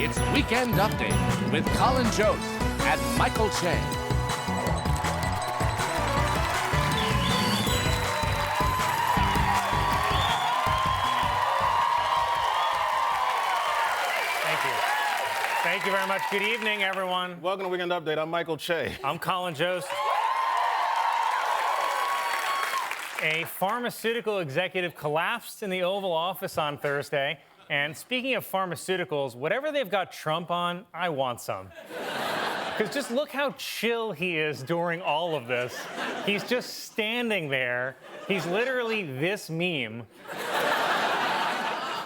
It's Weekend Update with Colin Jost and Michael Che. Thank you very much. Good evening, everyone. Welcome to Weekend Update. I'm Michael Che. I'm Colin Jost. A pharmaceutical executive collapsed in the Oval Office on Thursday. And speaking of pharmaceuticals, whatever they've got Trump on, I want some. Because just look how chill he is during all of this. He's just standing there. He's literally this meme.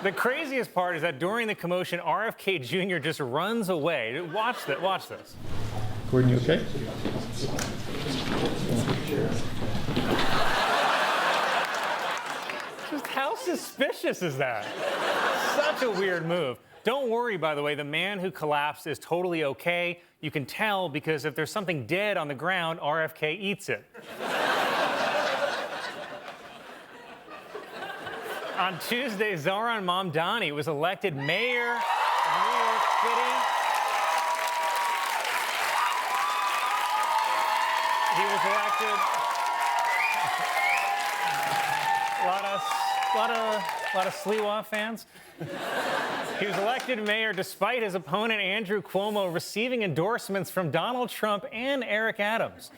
The craziest part is that during the commotion, RFK Jr. just runs away. Watch this. Gordon, you okay? Just how suspicious is that? Such a weird move. Don't worry, by the way, the man who collapsed is totally okay. You can tell because if there's something dead on the ground, RFK eats it. On Tuesday, Zohran Mamdani was elected mayor of New York City. He was elected. A lot of Sliwa fans. He was elected mayor despite his opponent, Andrew Cuomo, receiving endorsements from Donald Trump and Eric Adams,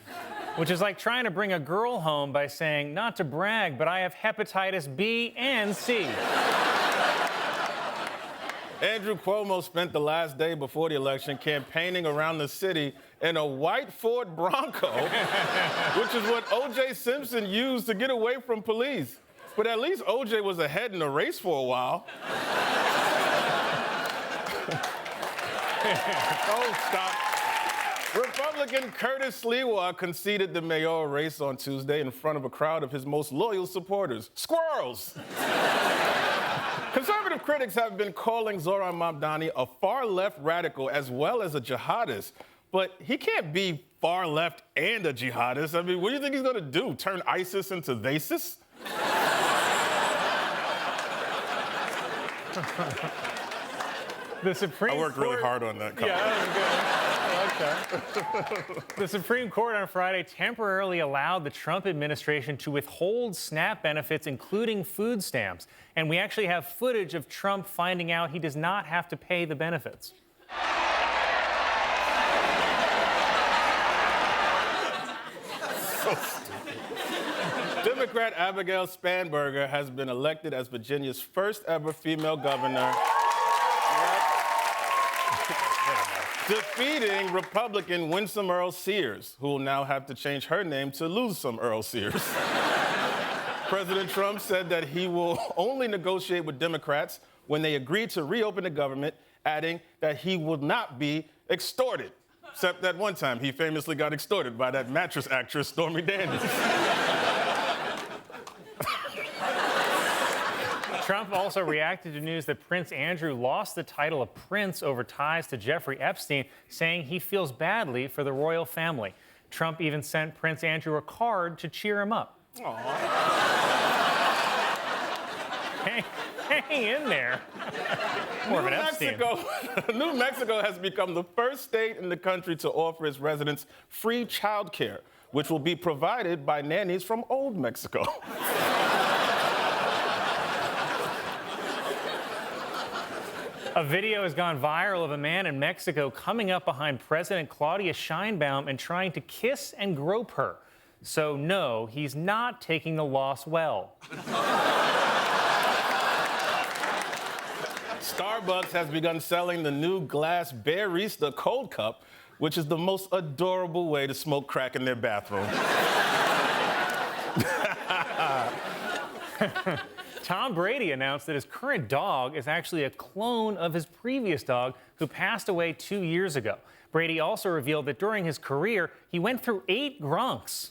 which is like trying to bring a girl home by saying, not to brag, but I have hepatitis B and C. Andrew Cuomo spent the last day before the election campaigning around the city in a white Ford Bronco, which is what O.J. Simpson used to get away from police. But at least O.J. was ahead in the race for a while. Oh, stop. Republican Curtis Sliwa conceded the mayoral race on Tuesday in front of a crowd of his most loyal supporters. Squirrels! Conservative critics have been calling Zohran Mamdani a far-left radical as well as a jihadist. But he can't be far-left and a jihadist. I mean, what do you think he's going to do? Turn ISIS into THESIS? The Supreme I worked Court... really hard on that. Colin. Yeah, that was good. I like that. The Supreme Court on Friday temporarily allowed the Trump administration to withhold SNAP benefits, including food stamps. And we actually have footage of Trump finding out he does not have to pay the benefits. So stupid. Democrat Abigail Spanberger has been elected as Virginia's first ever female governor, defeating Republican Winsome Earl Sears, who will now have to change her name to Lose-Some Earl Sears. President Trump said that he will only negotiate with Democrats when they agree to reopen the government, adding that he will not be extorted. Except that one time he famously got extorted by that mattress actress, Stormy Daniels. Trump also reacted to news that Prince Andrew lost the title of prince over ties to Jeffrey Epstein, saying he feels badly for the royal family. Trump even sent Prince Andrew a card to cheer him up. Hang in there. More of an Epstein. New Mexico has become the first state in the country to offer its residents free child care, which will be provided by nannies from Old Mexico. A video has gone viral of a man in Mexico coming up behind President Claudia Sheinbaum and trying to kiss and grope her. So no, he's not taking the loss well. Starbucks has begun selling the new glass Barista Cold Cup, which is the most adorable way to smoke crack in their bathroom. Tom Brady announced that his current dog is actually a clone of his previous dog who passed away 2 years ago. Brady also revealed that during his career, he went through 8 Gronks.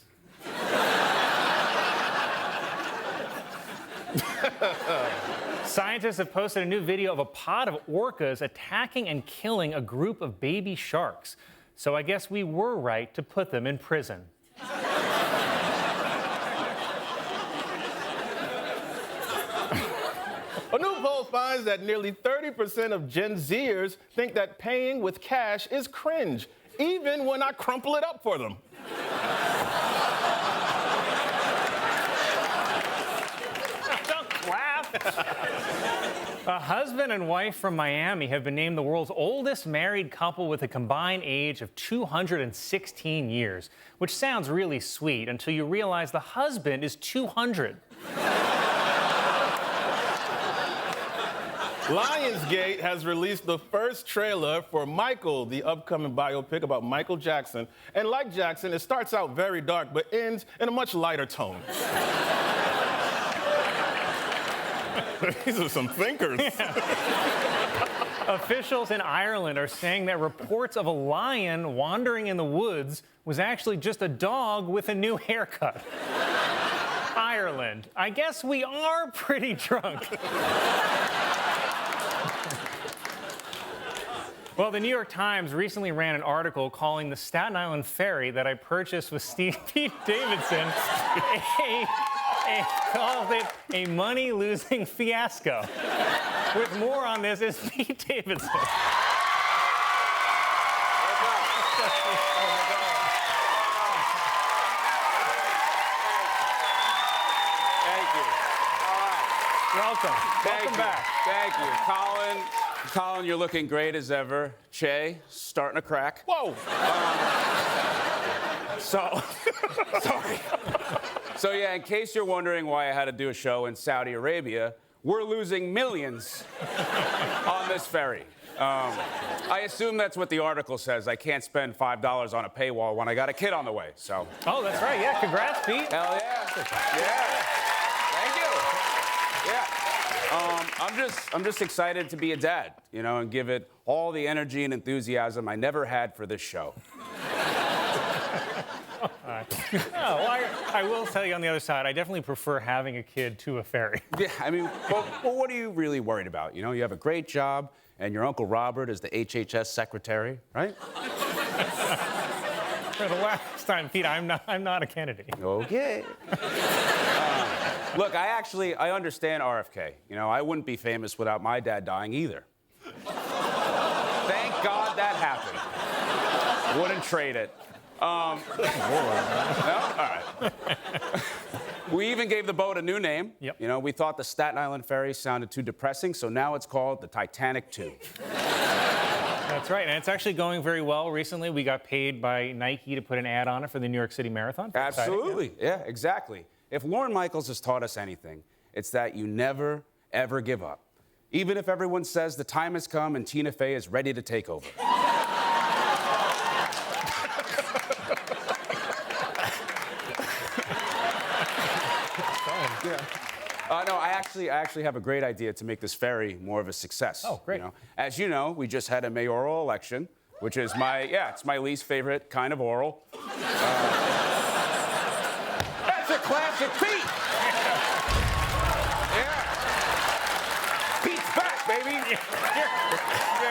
Scientists have posted a new video of a pod of orcas attacking and killing a group of baby sharks. So I guess we were right to put them in prison. A new poll finds that nearly 30% of Gen Zers think that paying with cash is cringe, even when I crumple it up for them. Don't laugh. A husband and wife from Miami have been named the world's oldest married couple with a combined age of 216 years, which sounds really sweet until you realize the husband is 200. Lionsgate has released the first trailer for Michael, the upcoming biopic about Michael Jackson. And like Jackson, it starts out very dark, but ends in a much lighter tone. These are some thinkers. Officials in Ireland are saying that reports of a lion wandering in the woods was actually just a dog with a new haircut. Ireland, I guess we are pretty drunk. Well, the New York Times recently ran an article calling the Staten Island ferry that I purchased with Pete Davidson called it a money-losing fiasco. With more on this is Pete Davidson. Thank you. All right. Welcome. Welcome back. Thank you. Colin, you're looking great as ever. Che, starting to crack. Whoa! Sorry. So yeah, in case you're wondering why I had to do a show in Saudi Arabia, we're losing millions on this ferry. I assume that's what the article says. I can't spend $5 on a paywall when I got a kid on the way, so. Oh, that's right. Yeah, congrats, Pete. Hell yeah. Yeah. Thank you. Yeah. I'm just excited to be a dad, you know, and give it all the energy and enthusiasm I never had for this show. I will tell you on the other side, I definitely prefer having a kid to a ferry. Yeah, I mean, well, what are you really worried about? You know, you have a great job, and your Uncle Robert is the HHS secretary, right? For the last time, Pete, I'm not a Kennedy. Okay. Look, I understand RFK. You know, I wouldn't be famous without my dad dying either. Thank God that happened. Wouldn't trade it. No? All right. We even gave the boat a new name. Yep. You know, we thought the Staten Island ferry sounded too depressing, so now it's called the Titanic 2. That's right, and it's actually going very well. Recently, we got paid by Nike to put an ad on it for the New York City Marathon. Absolutely. Yeah, exactly. If Lorne Michaels has taught us anything, it's that you never, ever give up. Even if everyone says the time has come and Tina Fey is ready to take over. No, I actually have a great idea to make this ferry more of a success. Oh, great. You know? As you know, we just had a mayoral election, which is it's my least favorite kind of oral. That's a classic Pete. Yeah. Pete's back, baby.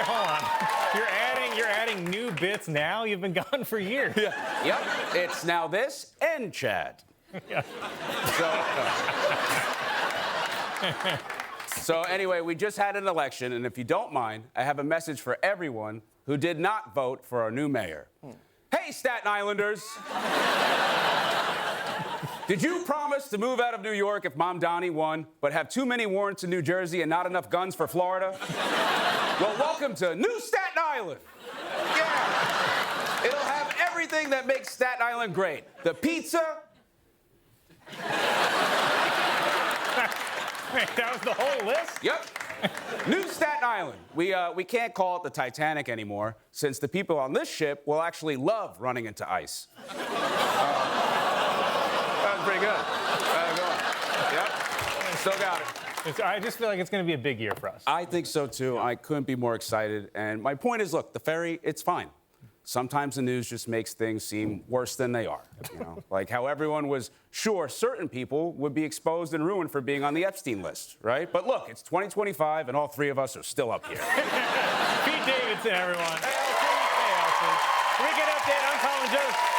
Hold on. You're adding new bits now? You've been gone for years. Yeah. Yep. It's now this and Chad. Yeah. So anyway, we just had an election, and if you don't mind, I have a message for everyone who did not vote for our new mayor. Hey, Staten Islanders! Did you promise to move out of New York if Mom Donnie won, but have too many warrants in New Jersey and not enough guns for Florida? Well, welcome to New Staten Island. Yeah. It'll have everything that makes Staten Island great. The pizza. Wait, that was the whole list? Yep. New Staten Island. We can't call it the Titanic anymore, since the people on this ship will actually love running into ice. That was pretty good. Yep. Still got it. I just feel like it's going to be a big year for us. I think so, too. I couldn't be more excited. And my point is, look, the ferry, it's fine. Sometimes the news just makes things seem worse than they are. You know? Like how everyone was sure certain people would be exposed and ruined for being on the Epstein list, right? But look, it's 2025, and all three of us are still up here. Pete Davidson, everyone. Hey, Weekend Update, I'm Colin Jost.